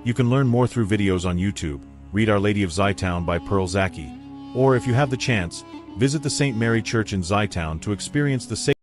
You can learn more through videos on YouTube. Read Our Lady of Zeitoun by Pearl Zaki. Or if you have the chance, visit the St. Mary Church in Zeitoun to experience the sacred.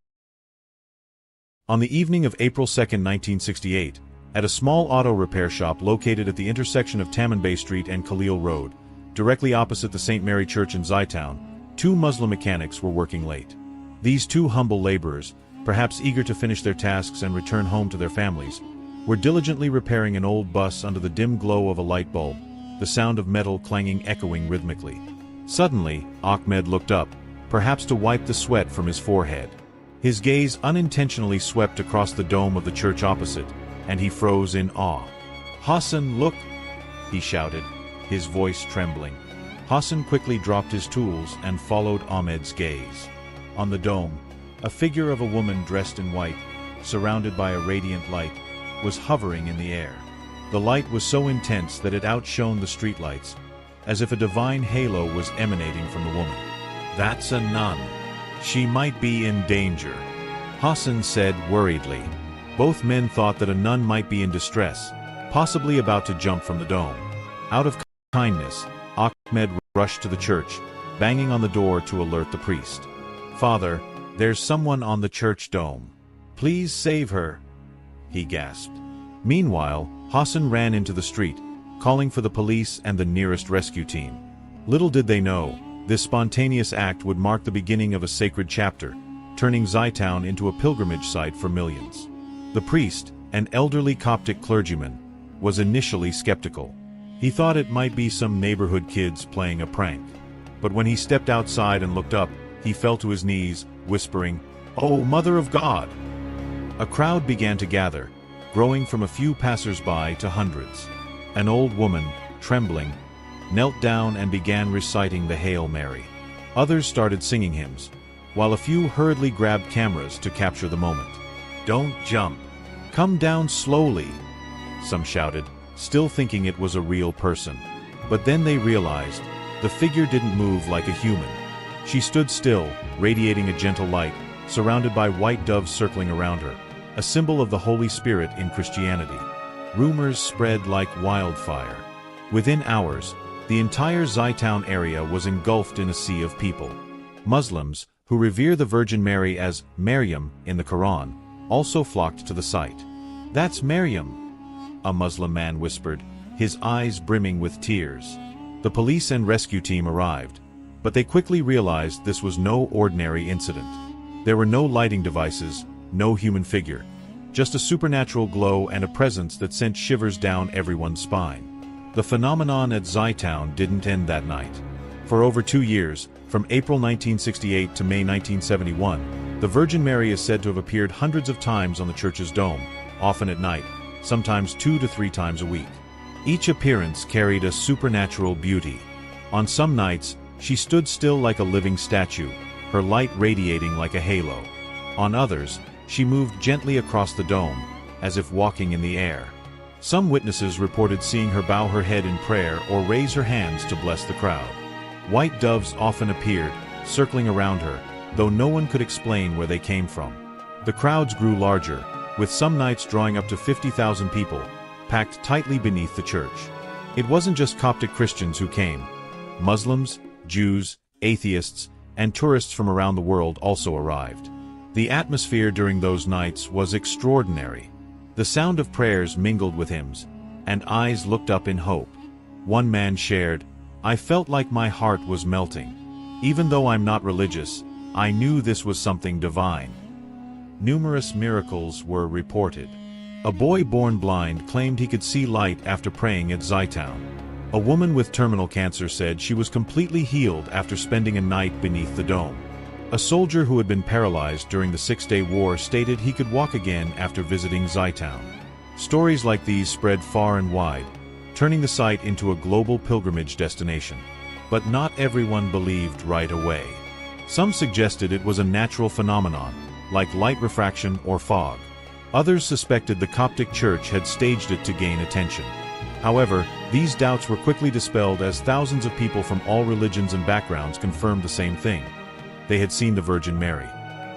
On the evening of April 2, 1968, at a small auto repair shop located at the intersection of Tamanbay Street and Khalil Road, directly opposite the St. Mary Church in Zeitoun, two Muslim mechanics were working late. These two humble laborers, perhaps eager to finish their tasks and return home to their families, were diligently repairing an old bus under the dim glow of a light bulb, the sound of metal clanging echoing rhythmically. Suddenly, Ahmed looked up, perhaps to wipe the sweat from his forehead. His gaze unintentionally swept across the dome of the church opposite, and he froze in awe. "Hassan, look!" he shouted, his voice trembling. Hassan quickly dropped his tools and followed Ahmed's gaze. On the dome, a figure of a woman dressed in white, surrounded by a radiant light, was hovering in the air. The light was so intense that it outshone the streetlights, as if a divine halo was emanating from the woman. "That's a nun. She might be in danger," Hassan said worriedly. Both men thought that a nun might be in distress, possibly about to jump from the dome. Out of kindness, Ahmed rushed to the church, banging on the door to alert the priest. "Father, there's someone on the church dome. Please save her," he gasped. Meanwhile, Hassan ran into the street, calling for the police and the nearest rescue team. Little did they know, this spontaneous act would mark the beginning of a sacred chapter, turning Zeitoun into a pilgrimage site for millions. The priest, an elderly Coptic clergyman, was initially skeptical. He thought it might be some neighborhood kids playing a prank. But when he stepped outside and looked up, he fell to his knees, whispering, "Oh, Mother of God!" A crowd began to gather, growing from a few passers-by to hundreds. An old woman, trembling, knelt down and began reciting the Hail Mary. Others started singing hymns, while a few hurriedly grabbed cameras to capture the moment. "Don't jump. Come down slowly," some shouted, still thinking it was a real person. But then they realized, the figure didn't move like a human. She stood still, radiating a gentle light, surrounded by white doves circling around her, a symbol of the Holy Spirit in Christianity. Rumors spread like wildfire. Within hours, the entire Zeitoun area was engulfed in a sea of people. Muslims, who revere the Virgin Mary as Maryam in the Quran, also flocked to the site. "That's Maryam," a Muslim man whispered, his eyes brimming with tears. The police and rescue team arrived, but they quickly realized this was no ordinary incident. There were no lighting devices, no human figure, just a supernatural glow and a presence that sent shivers down everyone's spine. The phenomenon at Zeitoun didn't end that night. For over 2 years, from April 1968 to May 1971, the Virgin Mary is said to have appeared hundreds of times on the church's dome, often at night, sometimes 2 to 3 times a week. Each appearance carried a supernatural beauty. On some nights, she stood still like a living statue, her light radiating like a halo. On others, she moved gently across the dome, as if walking in the air. Some witnesses reported seeing her bow her head in prayer or raise her hands to bless the crowd. White doves often appeared, circling around her, though no one could explain where they came from. The crowds grew larger, with some nights drawing up to 50,000 people, packed tightly beneath the church. It wasn't just Coptic Christians who came. Muslims, Jews, atheists, and tourists from around the world also arrived. The atmosphere during those nights was extraordinary. The sound of prayers mingled with hymns, and eyes looked up in hope. One man shared, "I felt like my heart was melting. Even though I'm not religious, I knew this was something divine." Numerous miracles were reported. A boy born blind claimed he could see light after praying at Zeitoun. A woman with terminal cancer said she was completely healed after spending a night beneath the dome. A soldier who had been paralyzed during the Six-Day War stated he could walk again after visiting Zeitoun. Stories like these spread far and wide, turning the site into a global pilgrimage destination. But not everyone believed right away. Some suggested it was a natural phenomenon, like light refraction or fog. Others suspected the Coptic Church had staged it to gain attention. However, these doubts were quickly dispelled as thousands of people from all religions and backgrounds confirmed the same thing. They had seen the Virgin Mary.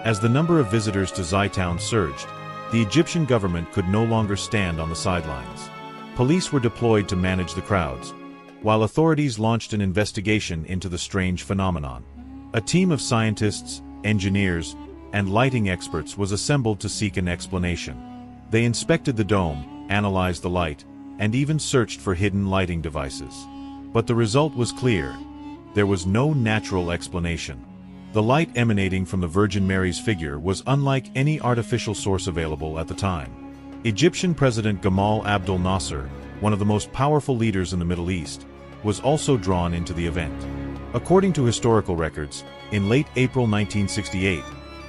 As the number of visitors to Zeitoun surged, the Egyptian government could no longer stand on the sidelines. Police were deployed to manage the crowds, while authorities launched an investigation into the strange phenomenon. A team of scientists, engineers, and lighting experts was assembled to seek an explanation. They inspected the dome, analyzed the light, and even searched for hidden lighting devices. But the result was clear. There was no natural explanation. The light emanating from the Virgin Mary's figure was unlike any artificial source available at the time. Egyptian President Gamal Abdel Nasser, one of the most powerful leaders in the Middle East, was also drawn into the event. According to historical records, in late April 1968,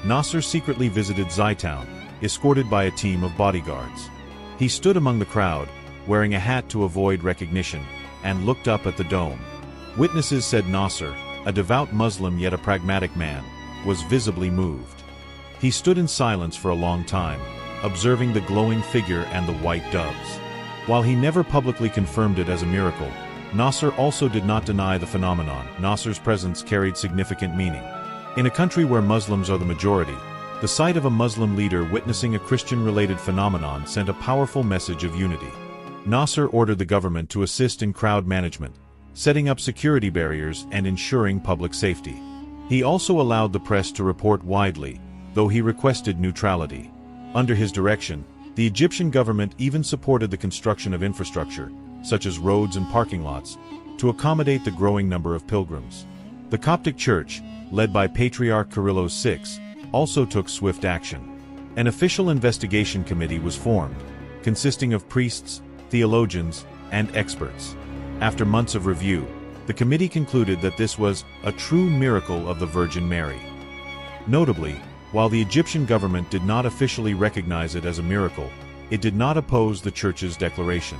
Nasser secretly visited Zeitoun, escorted by a team of bodyguards. He stood among the crowd, wearing a hat to avoid recognition, and looked up at the dome. Witnesses said Nasser, a devout Muslim yet a pragmatic man, was visibly moved. He stood in silence for a long time, observing the glowing figure and the white doves. While he never publicly confirmed it as a miracle, Nasser also did not deny the phenomenon. Nasser's presence carried significant meaning. In a country where Muslims are the majority, the sight of a Muslim leader witnessing a Christian-related phenomenon sent a powerful message of unity. Nasser ordered the government to assist in crowd management, setting up security barriers and ensuring public safety. He also allowed the press to report widely, though he requested neutrality. Under his direction, the Egyptian government even supported the construction of infrastructure, such as roads and parking lots, to accommodate the growing number of pilgrims. The Coptic Church, led by Patriarch Kyrillos VI, also took swift action. An official investigation committee was formed, consisting of priests, theologians, and experts. After months of review, the committee concluded that this was a true miracle of the Virgin Mary. Notably, while the Egyptian government did not officially recognize it as a miracle, it did not oppose the Church's declaration.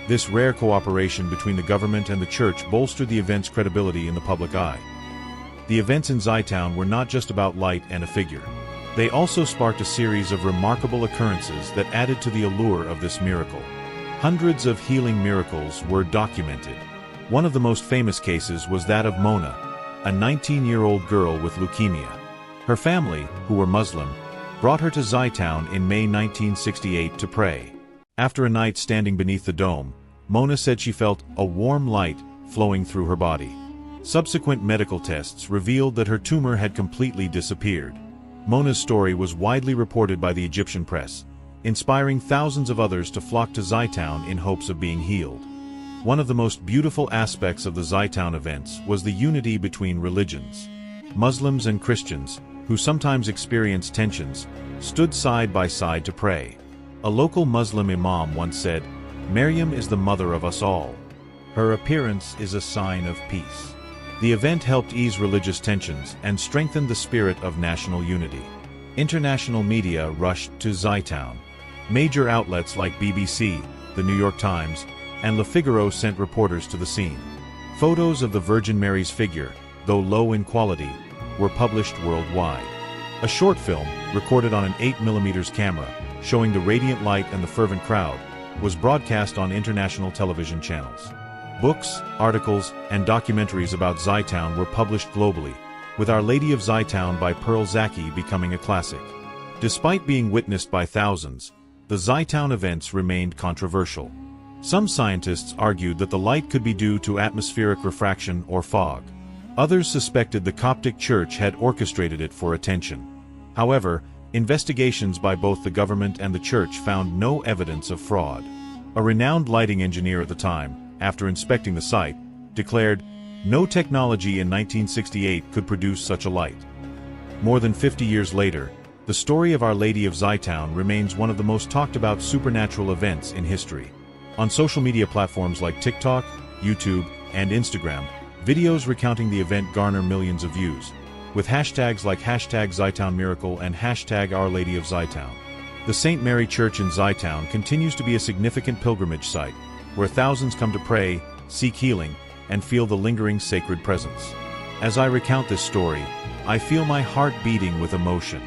This rare cooperation between the government and the Church bolstered the event's credibility in the public eye. The events in Zeitoun were not just about light and a figure. They also sparked a series of remarkable occurrences that added to the allure of this miracle. Hundreds of healing miracles were documented. One of the most famous cases was that of Mona, a 19-year-old girl with leukemia. Her family, who were Muslim, brought her to Zeitoun in May 1968 to pray. After a night standing beneath the dome, Mona said she felt a warm light flowing through her body. Subsequent medical tests revealed that her tumor had completely disappeared. Mona's story was widely reported by the Egyptian press, inspiring thousands of others to flock to Zeitoun in hopes of being healed. One of the most beautiful aspects of the Zeitoun events was the unity between religions. Muslims and Christians, who sometimes experienced tensions, stood side by side to pray. A local Muslim imam once said, "Maryam is the mother of us all. Her appearance is a sign of peace." The event helped ease religious tensions and strengthened the spirit of national unity. International media rushed to Zeitoun. Major outlets like BBC, The New York Times, and Le Figaro sent reporters to the scene. Photos of the Virgin Mary's figure, though low in quality, were published worldwide. A short film, recorded on an 8mm camera, showing the radiant light and the fervent crowd, was broadcast on international television channels. Books, articles, and documentaries about Zeitoun were published globally, with Our Lady of Zeitoun by Pearl Zaki becoming a classic. Despite being witnessed by thousands, the Zeitoun events remained controversial. Some scientists argued that the light could be due to atmospheric refraction or fog. Others suspected the Coptic Church had orchestrated it for attention. However, investigations by both the government and the Church found no evidence of fraud. A renowned lighting engineer at the time, after inspecting the site, declared, "No technology in 1968 could produce such a light." More than 50 years later, the story of Our Lady of Zeitoun remains one of the most talked about supernatural events in history. On social media platforms like TikTok, YouTube, and Instagram, videos recounting the event garner millions of views, with hashtags like #ZeitounMiracle and #Our Lady of Zeitoun. The St. Mary Church in Zeitoun continues to be a significant pilgrimage site, where thousands come to pray, seek healing, and feel the lingering sacred presence. As I recount this story, I feel my heart beating with emotion.